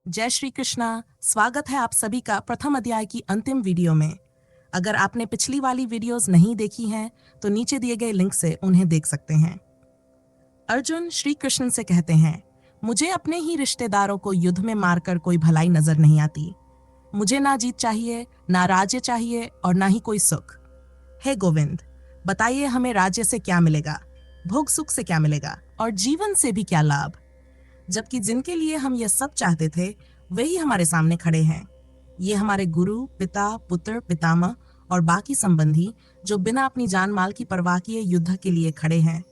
जय श्री कृष्णा। स्वागत है आप सभी का प्रथम अध्याय की अंतिम वीडियो में। अगर आपने पिछली वाली वीडियोस नहीं देखी हैं तो नीचे दिए गए लिंक से उन्हें देख सकते हैं। अर्जुन श्री कृष्ण से कहते हैं, मुझे अपने ही रिश्तेदारों को युद्ध में मारकर कोई भलाई नजर नहीं आती। मुझे ना जीत चाहिए, ना राज्य चाहिए और ना ही कोई सुख। हे गोविंद, बताइए हमें राज्य से क्या मिलेगा, भोग सुख से क्या मिलेगा और जीवन से भी क्या लाभ, जबकि जिनके लिए हम यह सब चाहते थे वही हमारे सामने खड़े हैं। ये हमारे गुरु, पिता, पुत्र, पितामह और बाकी संबंधी जो बिना अपनी जान माल की परवाह किए युद्ध के लिए खड़े हैं।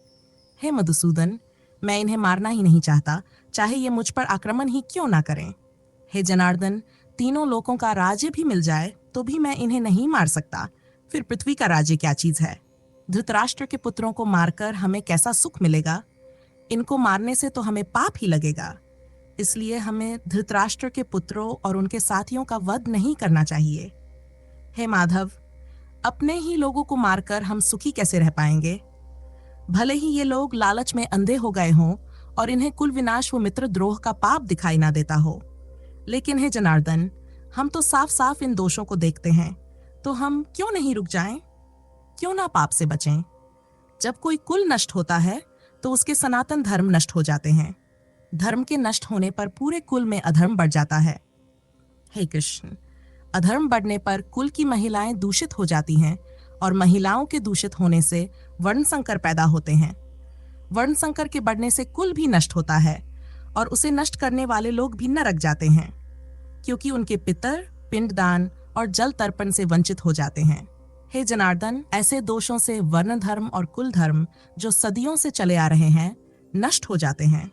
हे मधुसूदन, मैं इन्हें मारना ही नहीं चाहता, चाहे ये मुझ पर आक्रमण ही क्यों ना करें। हे जनार्दन, तीनों लोकों का राज्य भी मिल जाए तो भी मैं इन्हें नहीं मार सकता, फिर पृथ्वी का राज्य क्या चीज है। धृतराष्ट्र के पुत्रों को मारकर हमें कैसा सुख मिलेगा, इनको मारने से तो हमें पाप ही लगेगा। इसलिए हमें धृतराष्ट्र के पुत्रों और उनके साथियों का वध नहीं करना चाहिए। हे माधव, अपने ही लोगों को मारकर हम सुखी कैसे रह पाएंगे। भले ही ये लोग लालच में अंधे हो गए हों और इन्हें कुल विनाश व मित्रद्रोह का पाप दिखाई ना देता हो, लेकिन हे जनार्दन, हम तो साफ साफ इन दोषों को देखते हैं, तो हम क्यों नहीं रुक जाएं? क्यों ना पाप से बचें? जब कोई कुल नष्ट होता है तो उसके सनातन धर्म नष्ट हो जाते हैं। धर्म के नष्ट होने पर पूरे कुल में अधर्म बढ़ जाता है। हे कृष्ण, अधर्म बढ़ने पर कुल की महिलाएं दूषित हो जाती हैं और महिलाओं के दूषित होने से वर्ण संकर पैदा होते हैं। वर्ण संकर के बढ़ने से कुल भी नष्ट होता है और उसे नष्ट करने वाले लोग भी नरक जाते हैं, क्योंकि उनके पितर पिंडदान और जल तर्पण से वंचित हो जाते हैं। हे जनार्दन, ऐसे दोषों से वर्ण धर्म और कुल धर्म जो सदियों से चले आ रहे हैं नष्ट हो जाते हैं,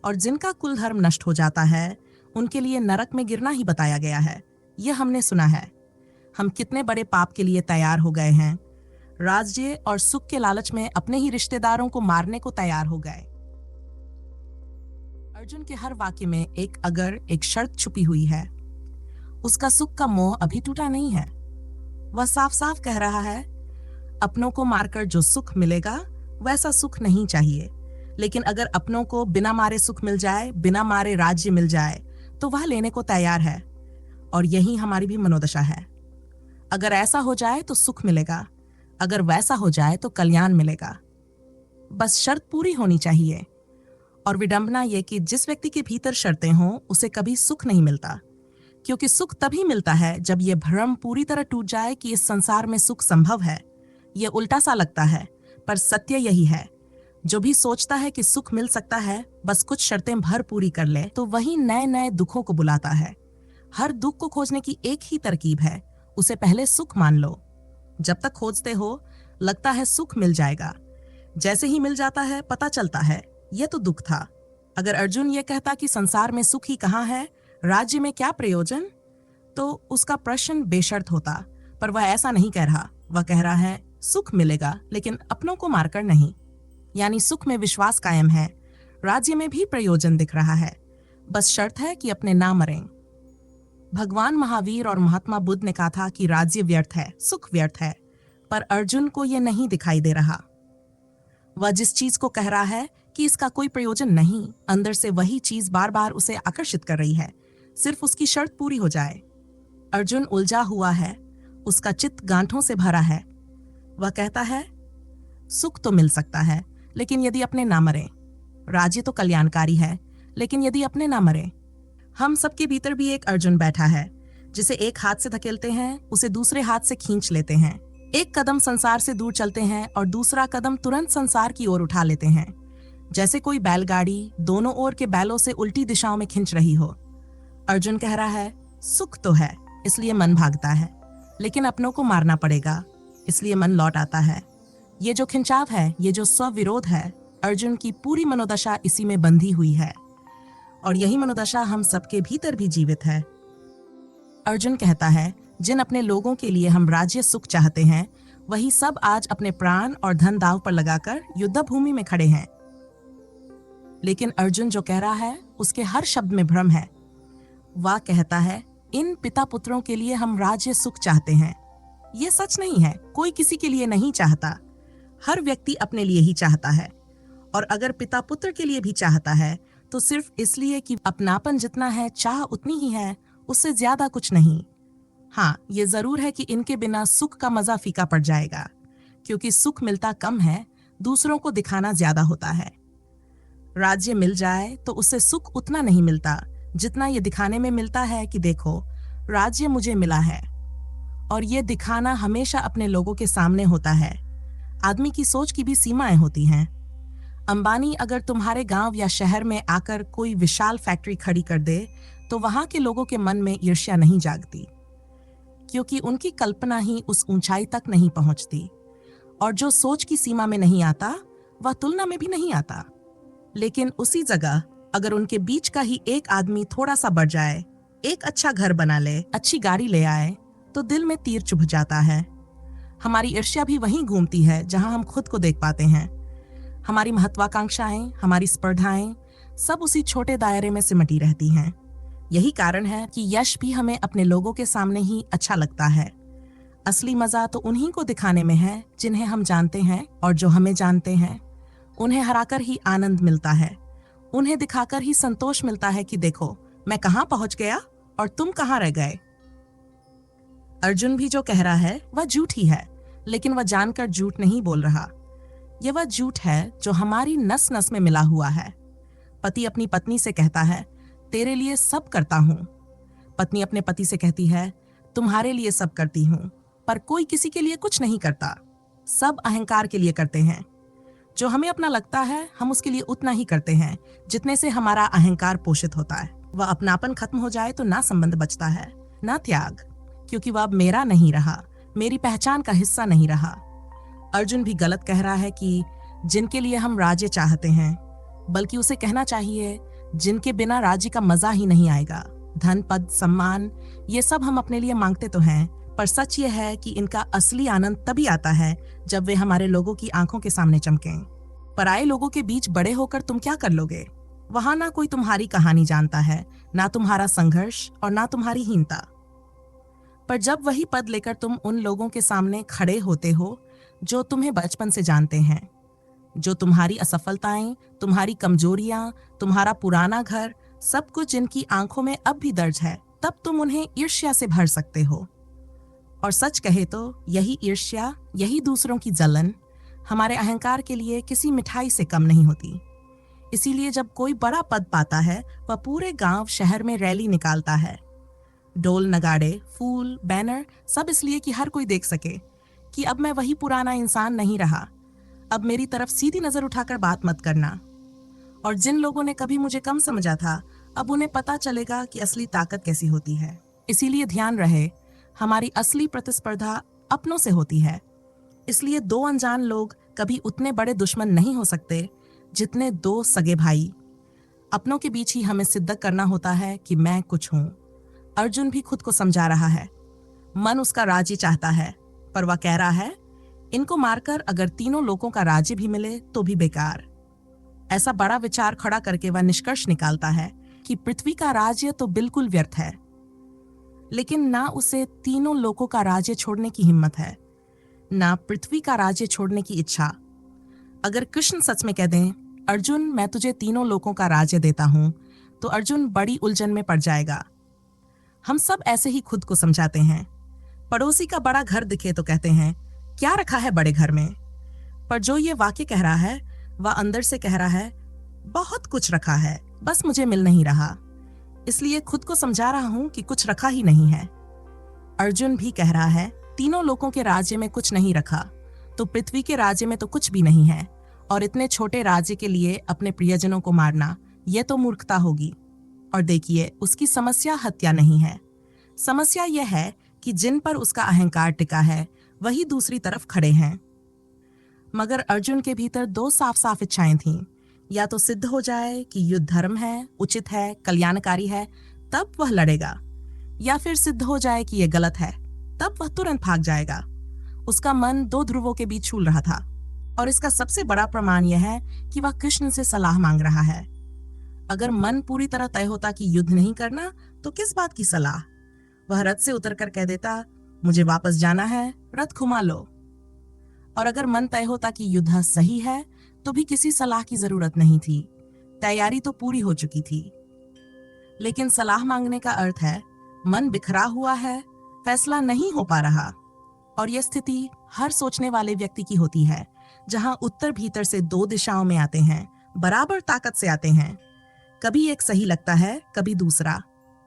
और जिनका कुल धर्म नष्ट हो जाता है उनके लिए नरक में गिरना ही बताया गया है। यह हमने सुना है। हम कितने बड़े पाप के लिए तैयार हो गए हैं। राज्य और सुख के लालच में अपने ही रिश्तेदारों को मारने को तैयार हो गए। अर्जुन के हर वाक्य में एक शर्त छुपी हुई है। उसका सुख का मोह अभी टूटा नहीं है। वह साफ साफ कह रहा है, अपनों को मारकर जो सुख मिलेगा वैसा सुख नहीं चाहिए, लेकिन अगर अपनों को बिना मारे सुख मिल जाए, बिना मारे राज्य मिल जाए तो वह लेने को तैयार है। और यही हमारी भी मनोदशा है। अगर ऐसा हो जाए तो सुख मिलेगा, अगर वैसा हो जाए तो कल्याण मिलेगा। बस शर्त पूरी होनी चाहिए। और विडंबना यह कि जिस व्यक्ति के भीतर शर्तें हों उसे कभी सुख नहीं मिलता, क्योंकि सुख तभी मिलता है जब यह भ्रम पूरी तरह टूट जाए कि इस संसार में सुख संभव है। यह उल्टा सा लगता है, पर सत्य यही है। जो भी सोचता है कि सुख मिल सकता है, बस कुछ शर्तें भर पूरी कर ले, तो वही नए नए दुखों को बुलाता है। हर दुख को खोजने की एक ही तरकीब है, उसे पहले सुख मान लो। जब तक खोजते हो लगता है सुख मिल जाएगा, जैसे ही मिल जाता है पता चलता है यह तो दुख था। अगर अर्जुन ये कहता कि संसार में सुख ही कहाँ है, राज्य में क्या प्रयोजन, तो उसका प्रश्न बेशर्त होता, पर वह ऐसा नहीं कह रहा। वह कह रहा है सुख मिलेगा लेकिन अपनों को मारकर नहीं। यानी सुख में विश्वास कायम है, राज्य में भी प्रयोजन दिख रहा है, बस शर्त है कि अपने ना मरें। भगवान महावीर और महात्मा बुद्ध ने कहा था कि राज्य व्यर्थ है, सुख व्यर्थ है, पर अर्जुन को यह नहीं दिखाई दे रहा। वह जिस चीज को कह रहा है कि इसका कोई प्रयोजन नहीं, अंदर से वही चीज बार बार उसे आकर्षित कर रही है, सिर्फ उसकी शर्त पूरी हो जाए। अर्जुन उलझा हुआ है, उसका चित्त गांठों से भरा है। वह कहता है सुख तो मिल सकता है लेकिन यदि अपने ना मरे, राज्य तो कल्याणकारी है लेकिन यदि अपने ना मरे। हम सबके भीतर भी एक अर्जुन बैठा है, जिसे एक हाथ से धकेलते हैं उसे दूसरे हाथ से खींच लेते हैं। एक कदम संसार से दूर चलते हैं और दूसरा कदम तुरंत संसार की ओर उठा लेते हैं, जैसे कोई बैलगाड़ी दोनों ओर के बैलों से उल्टी दिशाओं में खींच रही हो। अर्जुन कह रहा है सुख तो है इसलिए मन भागता है, लेकिन अपनों को मारना पड़ेगा इसलिए मन लौट आता है। ये जो खिंचाव है, ये जो स्वविरोध है, अर्जुन की पूरी मनोदशा इसी में बंधी हुई है, और यही मनोदशा हम सबके भीतर भी जीवित है। अर्जुन कहता है जिन अपने लोगों के लिए हम राज्य सुख चाहते हैं, वही सब आज अपने प्राण और धन दांव पर लगाकर युद्ध भूमि में खड़े हैं। लेकिन अर्जुन जो कह रहा है उसके हर शब्द में भ्रम है। वह कहता है इन पिता पुत्रों के लिए हम राज्य सुख चाहते हैं। यह सच नहीं है, कोई किसी के लिए नहीं चाहता, हर व्यक्ति अपने लिए ही चाहता है। और अगर पिता पुत्र के लिए भी चाहता है तो सिर्फ इसलिए कि अपनापन जितना है चाह उतनी ही है, उससे ज्यादा कुछ नहीं। हाँ, ये जरूर है कि इनके बिना सुख का मजा फीका पड़ जाएगा, क्योंकि सुख मिलता कम है, दूसरों को दिखाना ज्यादा होता है। राज्य मिल जाए तो उससे सुख उतना नहीं मिलता जितना ये दिखाने में मिलता है कि देखो, राज्य मुझे मिला है। और ये दिखाना हमेशा अपने लोगों के सामने होता है। आदमी की सोच की भी सीमाएं होती हैं। अंबानी अगर तुम्हारे गांव या शहर में आकर कोई विशाल फैक्ट्री खड़ी कर दे तो वहां के लोगों के मन में ईर्ष्या नहीं जागती, क्योंकि उनकी कल्पना ही उस ऊंचाई तक नहीं पहुंचती। और जो सोच की सीमा में नहीं आता वह तुलना में भी नहीं आता। लेकिन उसी जगह अगर उनके बीच का ही एक आदमी थोड़ा सा बढ़ जाए, एक अच्छा घर बना ले, अच्छी गाड़ी ले आए, तो दिल में तीर चुभ जाता है। हमारी ईर्ष्या भी वहीं घूमती है जहां हम खुद को देख पाते हैं। हमारी महत्वाकांक्षाएं, हमारी स्पर्धाएं सब उसी छोटे दायरे में सिमटी रहती हैं। यही कारण है कि यश भी हमें अपने लोगों के सामने ही अच्छा लगता है। असली मजा तो उन्हीं को दिखाने में है जिन्हें हम जानते हैं, और जो हमें जानते हैं उन्हें हराकर ही आनंद मिलता है। उन्हें दिखाकर ही संतोष मिलता है कि देखो, मैं कहां पहुंच गया और तुम कहां रह गए। अर्जुन भी जो कह रहा है वह झूठ ही है, लेकिन वह जानकर झूठ नहीं बोल रहा। यह वह झूठ है जो हमारी नस नस में मिला हुआ है। पति अपनी पत्नी से कहता है, तेरे लिए सब करता हूं। पत्नी अपने पति से कहती है, तुम्हारे लिए सब करती हूं। पर कोई किसी के लिए कुछ नहीं करता, सब अहंकार के लिए करते हैं। जो हमें अपना लगता है हम उसके लिए उतना ही करते हैं जितने से हमारा अहंकार पोषित होता है। वह अपनापन खत्म हो जाए तो ना संबंध बचता है, ना त्याग, क्योंकि वह अब मेरा नहीं रहा, मेरी पहचान का हिस्सा नहीं रहा। अर्जुन भी गलत कह रहा है कि जिनके लिए हम राज्य चाहते हैं, बल्कि उसे कहना चाहिए जिनके बिना राज्य का मजा ही नहीं आएगा। धन, पद, सम्मान, ये सब हम अपने लिए मांगते तो हैं, पर सच ये है कि इनका असली आनंद तभी आता है जब वे हमारे लोगों की आंखों के सामने चमकें। पराये लोगों के बीच बड़े होकर तुम क्या कर लोगे? वहां ना कोई तुम्हारी कहानी जानता है, ना तुम्हारा संघर्ष और ना तुम्हारी हीनता। पर जब वही पद लेकर तुम उन लोगों के सामने खड़े होते हो जो तुम्हें बचपन से जानते हैं, जो तुम्हारी असफलताएं, तुम्हारी कमजोरियां, तुम्हारा पुराना घर, सब कुछ जिनकी आंखों में अब भी दर्ज है, तब तुम उन्हें ईर्ष्या से भर सकते हो। और सच कहे तो यही ईर्ष्या, यही दूसरों की जलन हमारे अहंकार के लिए किसी मिठाई से कम नहीं होती। इसीलिए जब कोई बड़ा पद पाता है वह पूरे गांव शहर में रैली निकालता है। ढोल, नगाड़े, फूल, बैनर, सब इसलिए कि हर कोई देख सके कि अब मैं वही पुराना इंसान नहीं रहा। अब मेरी तरफ सीधी नजर उठाकर बात मत करना। और जिन लोगों ने कभी मुझे कम समझा था, अब उन्हें पता चलेगा कि असली ताकत कैसी होती है। इसीलिए ध्यान रहे, हमारी असली प्रतिस्पर्धा अपनों से होती है। इसलिए दो अनजान लोग कभी उतने बड़े दुश्मन नहीं हो सकते जितने दो सगे भाई। अपनों के बीच ही हमें सिद्ध करना होता है कि मैं कुछ हूं। अर्जुन भी खुद को समझा रहा है। मन उसका राज्य चाहता है, पर वह कह रहा है, इनको मारकर अगर तीनों लोगों का राज्य भी मिले तो भी बेकार। ऐसा बड़ा विचार खड़ा करके वह निष्कर्ष निकालता है कि पृथ्वी का राज्य तो बिल्कुल व्यर्थ है, लेकिन ना उसे तीनों लोगों का राज्य छोड़ने की हिम्मत है, ना पृथ्वी का राज्य छोड़ने की इच्छा। अगर कृष्ण सच में कह दें, अर्जुन मैं तुझे तीनों लोगों का राज्य देता हूं, तो अर्जुन बड़ी उलझन में पड़ जाएगा। हम सब ऐसे ही खुद को समझाते हैं। पड़ोसी का बड़ा घर दिखे तो कहते हैं, क्या रखा है बड़े घर में? पर जो ये वाक्य कह रहा है वह अंदर से कह रहा है, बहुत कुछ रखा है, बस मुझे मिल नहीं रहा, इसलिए खुद को समझा रहा हूं कि कुछ रखा ही नहीं है। अर्जुन भी कह रहा है, तीनों लोगों के राज्य में कुछ नहीं रखा, तो पृथ्वी के राज्य में तो कुछ भी नहीं है, और इतने छोटे राज्य के लिए अपने प्रियजनों को मारना, यह तो मूर्खता होगी। और देखिए, उसकी समस्या हत्या नहीं है। समस्या यह है कि जिन पर उसका अहंकार टिका है वही दूसरी तरफ खड़े हैं। मगर अर्जुन के भीतर दो साफ साफ इच्छाएं थीं। या तो सिद्ध हो जाए कि युद्ध धर्म है, उचित है, कल्याणकारी है, तब वह लड़ेगा, या फिर सिद्ध हो जाए कि यह गलत है, तब वह तुरंत भाग जाएगा। उसका मन दो ध्रुवों के बीच झूल रहा था, और इसका सबसे बड़ा प्रमाण यह है कि वह कृष्ण से सलाह मांग रहा है। अगर मन पूरी तरह तय होता कि युद्ध नहीं करना, तो किस बात की सलाह? वह रथ से उतरकर कह देता, मुझे वापस जाना है, रथ घुमा लो। और अगर मन तय होता कि युद्ध सही है, तो भी किसी सलाह की जरूरत नहीं थी। तैयारी तो पूरी हो चुकी थी, लेकिन सलाह मांगने का अर्थ है मन बिखरा हुआ है, फैसला नहीं हो पा रहा। और यह स्थिति हर सोचने वाले व्यक्ति की होती है, जहां उत्तर भीतर से दो दिशाओं में आते हैं, बराबर ताकत से आते हैं। कभी एक सही लगता है, कभी दूसरा।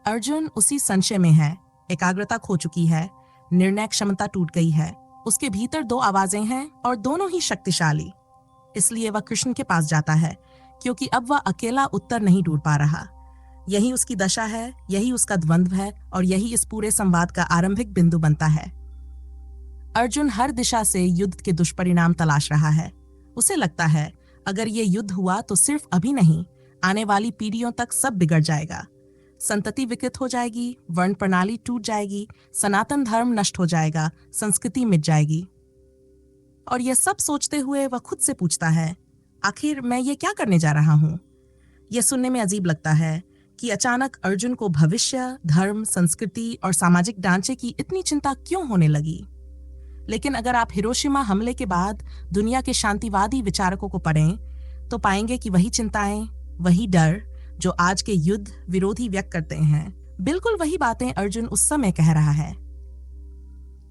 अर्जुन उसी संशय में है, एकाग्रता खो चुकी है, निर्णय क्षमता टूट गई है। उसके भीतर दो आवाजें हैं और दोनों ही शक्तिशाली। इसलिए वह कृष्ण के पास जाता है, क्योंकि अब वह अकेला उत्तर नहीं ढूंढ पा रहा। यही उसकी दशा है, यही उसका द्वंद्व है, और यही इस पूरे संवाद का आरंभिक बिंदु बनता है। अर्जुन हर दिशा से युद्ध के दुष्परिणाम तलाश रहा है। उसे लगता है अगर ये युद्ध हुआ तो सिर्फ अभी नहीं, आने वाली पीढ़ियों तक सब बिगड़ जाएगा। संतति विकृत हो जाएगी, वर्ण प्रणाली टूट जाएगी, सनातन धर्म नष्ट हो जाएगा, संस्कृति मिट जाएगी। और यह सब सोचते हुए वह खुद से पूछता है, आखिर मैं ये क्या करने जा रहा हूँ? यह सुनने में अजीब लगता है कि अचानक अर्जुन को भविष्य, धर्म, संस्कृति और सामाजिक ढांचे की इतनी चिंता क्यों होने लगी। लेकिन अगर आप हिरोशिमा हमले के बाद दुनिया के शांतिवादी विचारकों को पढ़ें, तो पाएंगे कि वही चिंताएं, वही डर जो आज के युद्ध विरोधी व्यक्त करते हैं, बिल्कुल वही बातें अर्जुन उस समय कह रहा है।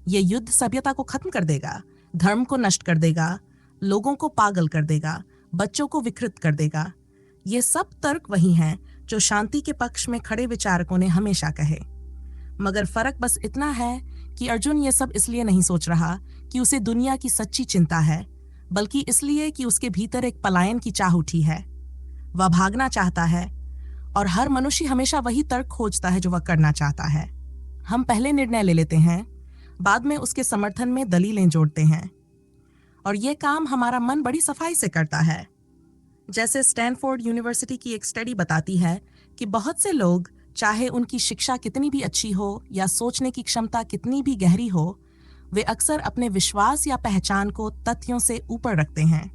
यह युद्ध सभ्यता को खत्म कर देगा, धर्म को नष्ट कर देगा, लोगों को पागल कर देगा, बच्चों को विकृत कर देगा। ये सब तर्क वही हैं जो शांति के पक्ष में खड़े विचारकों ने हमेशा कहे। मगर फर्क बस इतना है कि अर्जुन ये सब इसलिए नहीं सोच रहा कि उसे दुनिया की सच्ची चिंता है, बल्कि इसलिए कि उसके भीतर एक पलायन की चाह उठी है। वह भागना चाहता है, और हर मनुष्य हमेशा वही तर्क खोजता है जो वह करना चाहता है। हम पहले निर्णय ले लेते हैं, बाद में उसके समर्थन में दलीलें जोड़ते हैं, और ये काम हमारा मन बड़ी सफाई से करता है। जैसे स्टैनफोर्ड यूनिवर्सिटी की एक स्टडी बताती है कि बहुत से लोग, चाहे उनकी शिक्षा कितनी भी अच्छी हो या सोचने की क्षमता कितनी भी गहरी हो, वे अक्सर अपने विश्वास या पहचान को तथ्यों से ऊपर रखते हैं।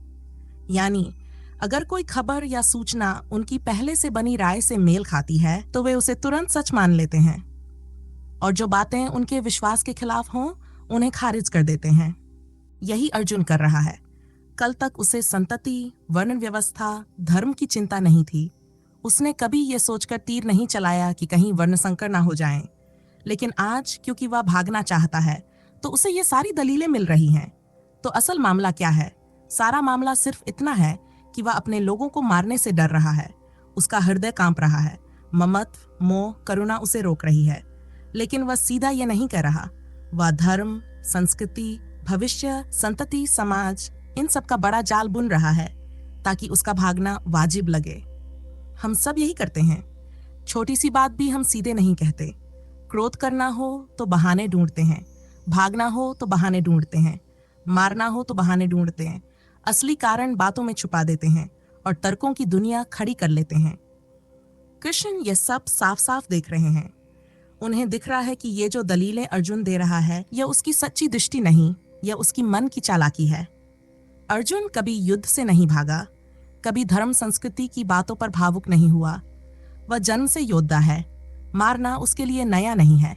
यानी अगर कोई खबर या सूचना उनकी पहले से बनी राय से मेल खाती है, तो वे उसे तुरंत सच मान लेते हैं, और जो बातें उनके विश्वास के खिलाफ हों, उन्हें खारिज कर देते हैं। यही अर्जुन कर रहा है। कल तक उसे संतति, वर्ण व्यवस्था, धर्म की चिंता नहीं थी। उसने कभी ये सोचकर तीर नहीं चलाया कि कहीं वर्ण संकर ना हो जाएं। लेकिन आज क्योंकि वह भागना चाहता है, तो उसे ये सारी दलीलें मिल रही हैं। तो असल मामला क्या है? सारा मामला सिर्फ इतना है कि वह अपने लोगों को मारने से डर रहा है। उसका हृदय कांप रहा है। ममत्व, मोह, करुणा उसे रोक रही है। लेकिन वह सीधा ये नहीं कह रहा। वह धर्म, संस्कृति, भविष्य, संतति, समाज, इन सब का बड़ा जाल बुन रहा है ताकि उसका भागना वाजिब लगे। हम सब यही करते हैं। छोटी सी बात भी हम सीधे नहीं कहते। क्रोध करना हो तो बहाने ढूंढते हैं, भागना हो तो बहाने ढूंढते हैं, मारना हो तो बहाने ढूंढते हैं, असली कारण बातों में छुपा देते हैं और तर्कों की दुनिया खड़ी कर लेते हैं। कृष्ण ये सब साफ साफ देख रहे हैं। उन्हें दिख रहा है कि ये जो दलीलें अर्जुन दे रहा है, यह उसकी सच्ची दृष्टि नहीं, यह उसकी मन की चालाकी है। अर्जुन कभी युद्ध से नहीं भागा, कभी धर्म संस्कृति की बातों पर भावुक नहीं हुआ। वह जन्म से योद्धा है। मारना उसके लिए नया नहीं है।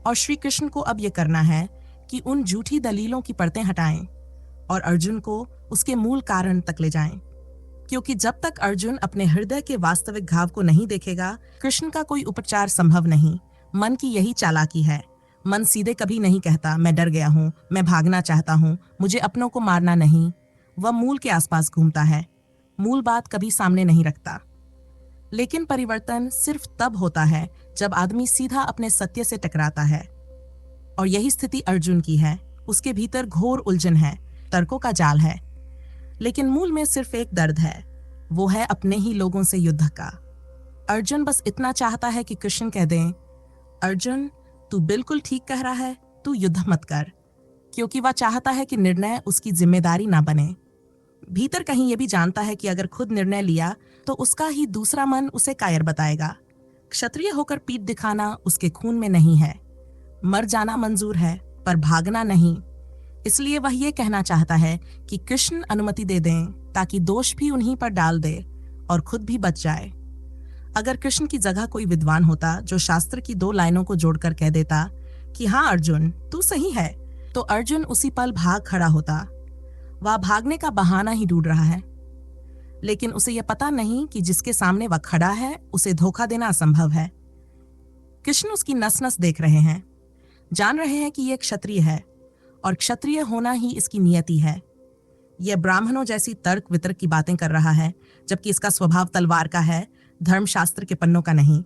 और श्री कृष्ण को अब यह करना है कि उन झूठी दलीलों की परतें हटाएं और अर्जुन को उसके मूल कारण तक ले जाएं। क्योंकि जब तक अर्जुन अपने हृदय के वास्तविक घाव को नहीं देखेगा, कृष्ण का कोई उपचार संभव नहीं। मन की यही चालाकी है। मन सीधे कभी नहीं कहता मैं डर गया हूँ, मैं भागना चाहता हूँ, मुझे अपनों को मारना नहीं। वह मूल के आसपास घूमता है, मूल बात कभी सामने नहीं रखता। लेकिन परिवर्तन सिर्फ तब होता है जब आदमी सीधा अपने सत्य से टकराता है। और यही स्थिति अर्जुन की है। उसके भीतर घोर उलझन है, तर्कों का जाल है, लेकिन मूल में सिर्फ एक दर्द है, वो है अपने ही लोगों से युद्ध का। अर्जुन बस इतना चाहता है कि कृष्ण कह दें, अर्जुन तू बिल्कुल ठीक कह रहा है, तू युद्ध मत कर। क्योंकि वह चाहता है कि निर्णय उसकी जिम्मेदारी ना बने। भीतर कहीं ये भी जानता है कि अगर खुद निर्णय लिया तो उसका ही दूसरा मन उसे कायर बताएगा। क्षत्रिय होकर पीठ दिखाना उसके खून में नहीं है। मर जाना मंजूर है, पर भागना नहीं। इसलिए वह ये कहना चाहता है कि कृष्ण अनुमति दे दें ताकि दोष भी उन्हीं पर डाल दे और खुद भी बच जाए। अगर कृष्ण की जगह कोई विद्वान होता जो शास्त्र की 2 लाइनों को जोड़कर कह देता कि हाँ अर्जुन तू सही है, तो अर्जुन उसी पल भाग खड़ा होता। वह भागने का बहाना ही ढूंढ रहा है। लेकिन उसे यह पता नहीं कि जिसके सामने वह खड़ा है उसे धोखा देना असंभव है। कृष्ण उसकी नस नस देख रहे हैं, जान रहे हैं कि यह क्षत्रिय है और क्षत्रिय होना ही इसकी नियति है। यह ब्राह्मणों जैसी तर्क वितर्क की बातें कर रहा है, जबकि इसका स्वभाव तलवार का है, धर्मशास्त्र के पन्नों का नहीं।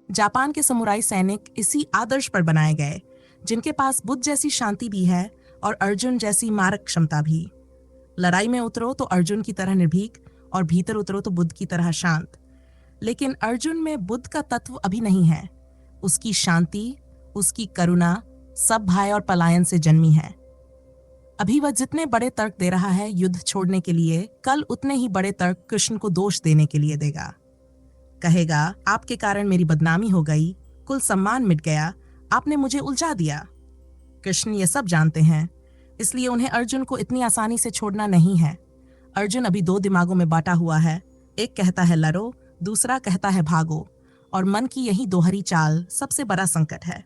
जापान के समुराई सैनिक इसी आदर्श पर बनाए गए, जिनके पास बुद्ध जैसी शांति भी है और अर्जुन जैसी मारक क्षमता भी। लड़ाई में उतरो तो अर्जुन की तरह निर्भीक और भीतर उतरो तो बुद्ध की तरह शांत। लेकिन अर्जुन में बुद्ध का तत्व अभी नहीं है। उसकी शांति, उसकी करुणा सब भय और पलायन से जन्मी है। अभी वह जितने बड़े तर्क दे रहा है युद्ध छोड़ने के लिए, कल उतने ही बड़े तर्क कृष्ण को दोष देने के लिए देगा। कहेगा, आपके कारण मेरी बदनामी हो गई, कुल सम्मान मिट गया, आपने मुझे उलझा दिया। कृष्ण ये सब जानते हैं, इसलिए उन्हें अर्जुन को इतनी आसानी से छोड़ना नहीं है। अर्जुन अभी दो दिमागों में बांटा हुआ है, एक कहता है लड़ो, दूसरा कहता है भागो, और मन की यही दोहरी चाल सबसे बड़ा संकट है।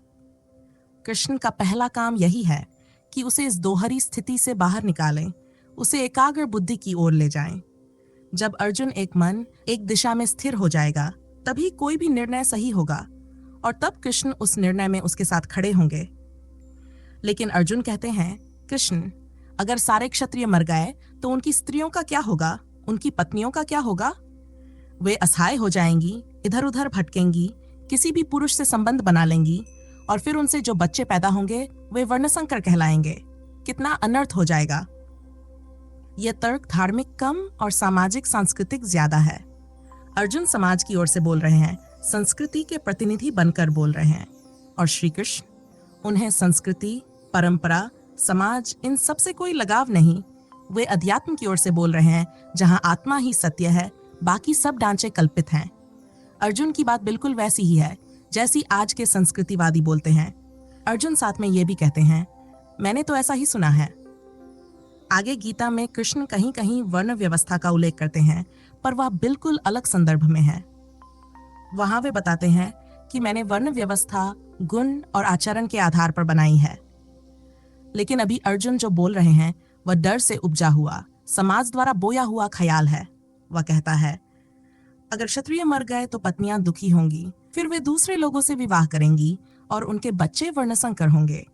कृष्ण का पहला काम यही है कि उसे इस दोहरी स्थिति से बाहर निकालें, उसे एकाग्र बुद्धि की ओर ले जाएं। जब अर्जुन एक मन, एक दिशा में स्थिर हो जाएगा, तभी कोई भी निर्णय सही होगा और तब कृष्ण उस निर्णय में उसके साथ खड़े होंगे। लेकिन अर्जुन कहते हैं, कृष्ण, अगर सारे क्षत्रिय मर गए तो उनकी स्त्रियों का क्या होगा, उनकी पत्नियों का क्या होगा? वे असहाय हो जाएंगी, इधर उधर भटकेंगी, किसी भी पुरुष से संबंध बना लेंगी और फिर उनसे जो बच्चे पैदा होंगे वे वर्णशंकर कहलाएंगे। कितना अनर्थ हो जाएगा। यह तर्क धार्मिक कम और सामाजिक सांस्कृतिक ज्यादा है। अर्जुन समाज की ओर से बोल रहे हैं, संस्कृति के प्रतिनिधि बनकर बोल रहे हैं, और श्री कृष्ण, उन्हें संस्कृति, परंपरा, समाज इन सब से कोई लगाव नहीं। वे अध्यात्म की ओर से बोल रहे हैं, जहां आत्मा ही सत्य है, बाकी सब ढांचे कल्पित हैं। अर्जुन की बात बिल्कुल वैसी ही है जैसी आज के संस्कृतिवादी बोलते हैं। अर्जुन साथ में ये भी कहते हैं, मैंने तो ऐसा ही सुना है। आगे गीता में कृष्ण कहीं कहीं वर्ण व्यवस्था का उल्लेख करते हैं, पर वह बिल्कुल अलग संदर्भ में है। वहां वे बताते हैं कि मैंने वर्ण व्यवस्था गुण और आचरण के आधार पर बनाई है। लेकिन अभी अर्जुन जो बोल रहे हैं वह डर से उपजा हुआ, समाज द्वारा बोया हुआ ख्याल है। वह कहता है, अगर क्षत्रिय मर गए तो पत्नियां दुखी होंगी, फिर वे दूसरे लोगों से विवाह करेंगी और उनके बच्चे वर्णशंकर होंगे।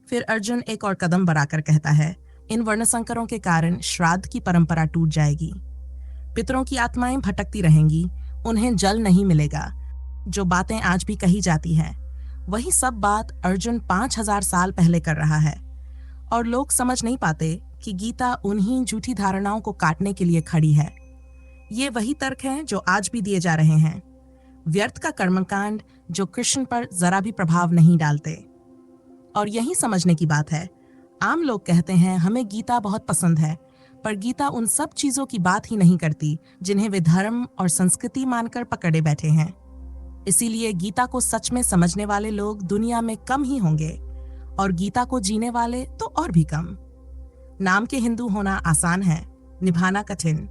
फिर अर्जुन एक और कदम बढ़ाकर कहता है, इन वर्णशंकरों के कारण श्राद्ध की परंपरा टूट जाएगी, पितरों की आत्माएं भटकती रहेंगी, उन्हें जल नहीं मिलेगा। जो बातें आज भी कही जाती हैं, वही सब बात अर्जुन 5000 साल पहले कर रहा है, और लोग समझ नहीं पाते कि गीता उन्हीं झूठी धारणाओं को काटने के लिए खड़ी है। ये वही तर्क हैं जो आज भी दिए जा रहे हैं, व्यर्थ का कर्मकांड जो कृष्ण पर जरा भी प्रभाव नहीं डालते। और यही समझने की बात है। आम लोग कहते हैं हमें गीता बहुत पसंद है, पर गीता उन सब चीजों की बात ही नहीं करती जिन्हें वे धर्म और संस्कृति मानकर पकड़े बैठे हैं। इसीलिए गीता को सच में समझने वाले लोग दुनिया में कम ही होंगे, और गीता को जीने वाले तो और भी कम। नाम के हिंदू होना आसान है, निभाना कठिन।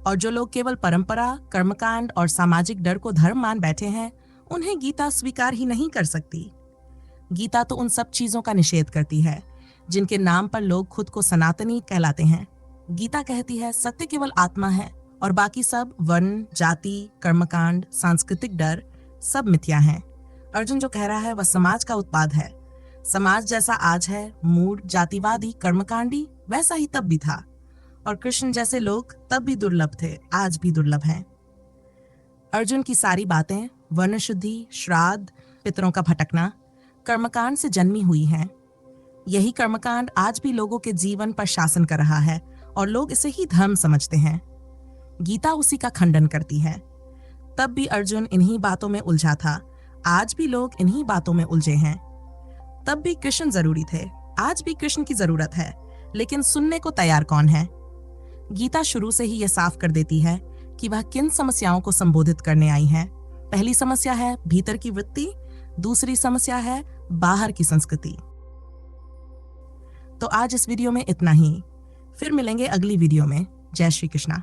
और जो लोग केवल परंपरा, कर्मकांड और सामाजिक डर को धर्म मान बैठे हैं, उन्हें गीता स्वीकार ही नहीं कर सकती। गीता तो उन सब चीजों का निषेध करती है जिनके नाम पर लोग खुद को सनातनी कहलाते हैं। गीता कहती है सत्य केवल आत्मा है और बाकी सब वर्ण, जाति, कर्मकांड, सांस्कृतिक डर सब मिथ्या हैं। अर्जुन जो कह रहा है वह समाज का उत्पाद है। समाज जैसा आज है, मूढ़, जातिवादी, कर्मकांडी, वैसा ही तब भी था। और कृष्ण जैसे लोग तब भी दुर्लभ थे, आज भी दुर्लभ हैं। अर्जुन की सारी बातें वर्ण शुद्धि, श्राद्ध, पितरों का भटकना, कर्मकांड से जन्मी हुई हैं। यही कर्मकांड आज भी लोगों के जीवन पर शासन कर रहा है और लोग इसे ही धर्म समझते हैं। गीता उसी का खंडन करती है। तब भी अर्जुन इन्हीं बातों में उलझा था, आज भी लोग इन्हीं बातों में उलझे हैं। तब भी कृष्ण जरूरी थे, आज भी कृष्ण की जरूरत है, लेकिन सुनने को तैयार कौन है? गीता शुरू से ही यह साफ कर देती है कि वह किन समस्याओं को संबोधित करने आई है। पहली समस्या है भीतर की वृत्ति, दूसरी समस्या है बाहर की संस्कृति। तो आज इस वीडियो में इतना ही, फिर मिलेंगे अगली वीडियो में। जय श्री कृष्णा।